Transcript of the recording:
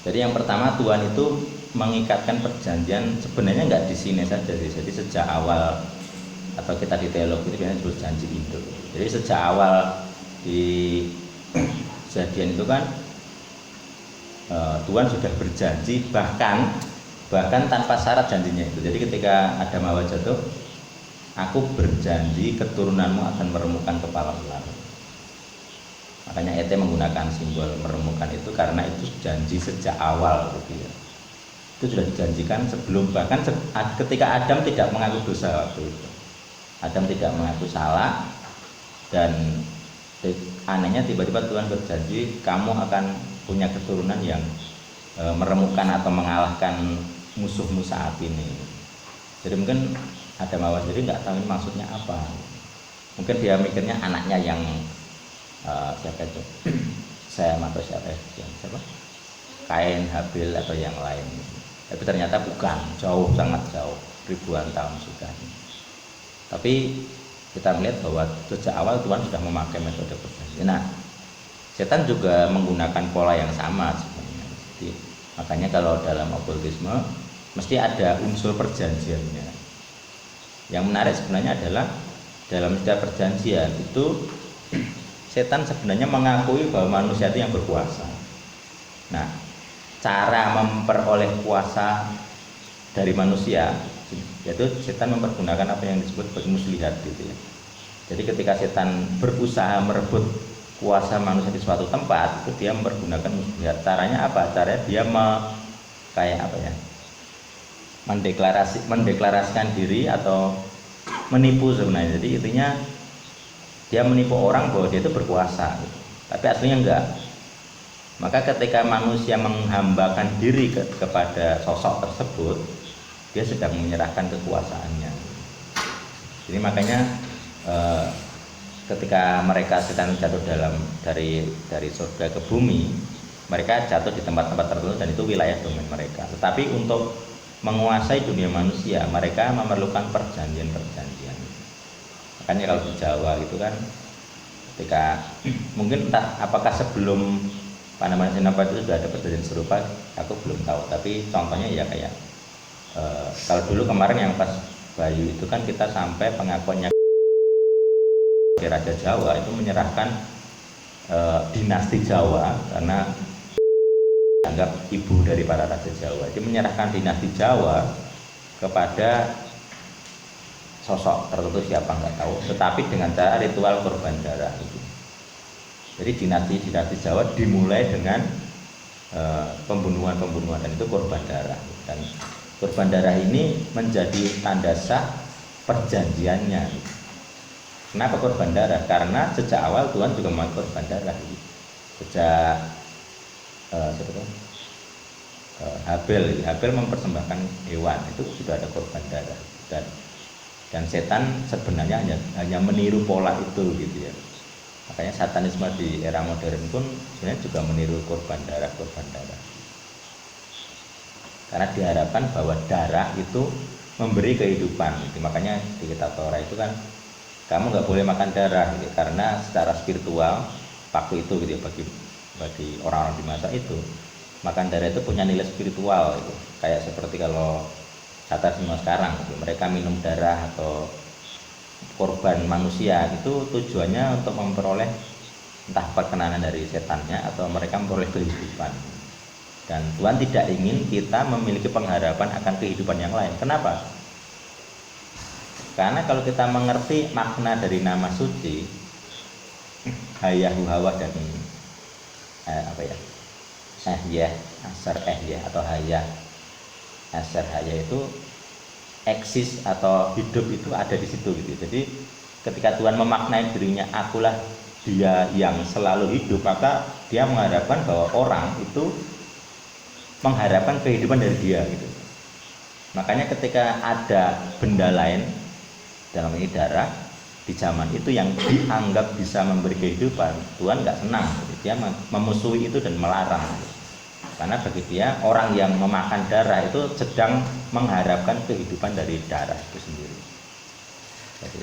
Jadi yang pertama Tuhan itu mengikatkan perjanjian sebenarnya nggak di sini saja sih. Jadi sejak awal atau kita di teologi itu biasanya disebut janji induk. Jadi sejak awal di kejadian itu kan Tuhan sudah berjanji bahkan tanpa syarat janjinya itu. Jadi ketika Adam Hawa jatuh, aku berjanji keturunanmu akan meremukkan kepala ular. Makanya ET menggunakan simbol meremukkan itu karena itu janji sejak awal gitu ya. Itu sudah dijanjikan sebelum, bahkan ketika Adam tidak mengaku dosa waktu itu. Adam tidak mengaku salah, dan anehnya tiba-tiba Tuhan berjanji kamu akan punya keturunan yang meremukkan atau mengalahkan musuhmu saat ini. Jadi mungkin Adam Hawa sendiri nggak tahu ini maksudnya apa. Mungkin dia mikirnya anaknya yang siapa itu Sem atau siapa Kain, Habil atau yang lain, tapi ternyata bukan, jauh, sangat jauh, ribuan tahun sudah. Tapi kita melihat bahwa sejak awal Tuhan sudah memakai metode perjanjian. Nah, setan juga menggunakan pola yang sama sebenarnya. Jadi, makanya kalau dalam okultisme mesti ada unsur perjanjiannya. Yang menarik sebenarnya adalah dalam setiap perjanjian itu setan sebenarnya mengakui bahwa manusia itu yang berkuasa. Nah, cara memperoleh kuasa dari manusia yaitu setan mempergunakan apa yang disebut sebagai muslihat gitu ya. Jadi ketika setan berusaha merebut kuasa manusia di suatu tempat, itu dia mempergunakan muslihat. Caranya apa? Caranya dia mendeklarasikan diri atau menipu sebenarnya. Jadi intinya dia menipu orang bahwa dia itu berkuasa gitu. Tapi aslinya enggak. Maka ketika manusia menghambakan diri kepada sosok tersebut, dia sedang menyerahkan kekuasaannya. Jadi makanya ketika mereka setan jatuh dari surga ke bumi, mereka jatuh di tempat-tempat tertentu dan itu wilayah domain mereka. Tetapi untuk menguasai dunia manusia, mereka memerlukan perjanjian-perjanjian. Makanya kalau di Jawa gitu kan, ketika mungkin entah apakah sebelum Panembahan Senapati itu sudah ada perjanjian serupa, aku belum tahu. Tapi contohnya ya kayak kalau dulu kemarin yang pas Bayu itu kan kita sampai pengakuannya Raja Jawa itu menyerahkan dinasti Jawa karena dianggap ibu dari para raja Jawa. Dia menyerahkan dinasti Jawa kepada sosok tertentu, siapa nggak tahu, tetapi dengan cara ritual korban darah itu. Jadi dinasti Jawa dimulai dengan pembunuhan dan itu korban darah, dan korban darah ini menjadi tanda sah perjanjiannya. Kenapa korban darah? Karena sejak awal Tuhan juga mau korban darah. Sejak Habel mempersembahkan hewan itu sudah ada korban darah, dan setan sebenarnya hanya meniru pola itu gitu ya. Makanya satanisme di era modern pun sebenarnya juga meniru korban darah. Karena diharapkan bahwa darah itu memberi kehidupan gitu. Makanya di kitab Torah itu kan kamu nggak boleh makan darah gitu, karena secara spiritual waktu itu gitu ya, bagi orang-orang di masa itu makan darah itu punya nilai spiritual gitu. Kayak seperti kalau satanisme sekarang gitu, mereka minum darah atau korban manusia itu tujuannya untuk memperoleh entah perkenanan dari setannya atau mereka memperoleh kehidupan. Dan Tuhan tidak ingin kita memiliki pengharapan akan kehidupan yang lain. Kenapa? Karena kalau kita mengerti makna dari nama suci Hayahu Hawa dan Asar atau Hayah Asar Hayah itu eksis atau hidup itu ada di situ gitu. Jadi ketika Tuhan memaknai dirinya akulah dia yang selalu hidup, maka dia mengharapkan bahwa orang itu mengharapkan kehidupan dari dia gitu. Makanya ketika ada benda lain, dalam ini darah, di zaman itu yang dianggap bisa memberi kehidupan, Tuhan nggak senang gitu. Dia memusuhi itu dan melarang gitu. Karena bagi dia orang yang memakan darah itu sedang mengharapkan kehidupan dari darah itu sendiri. Jadi,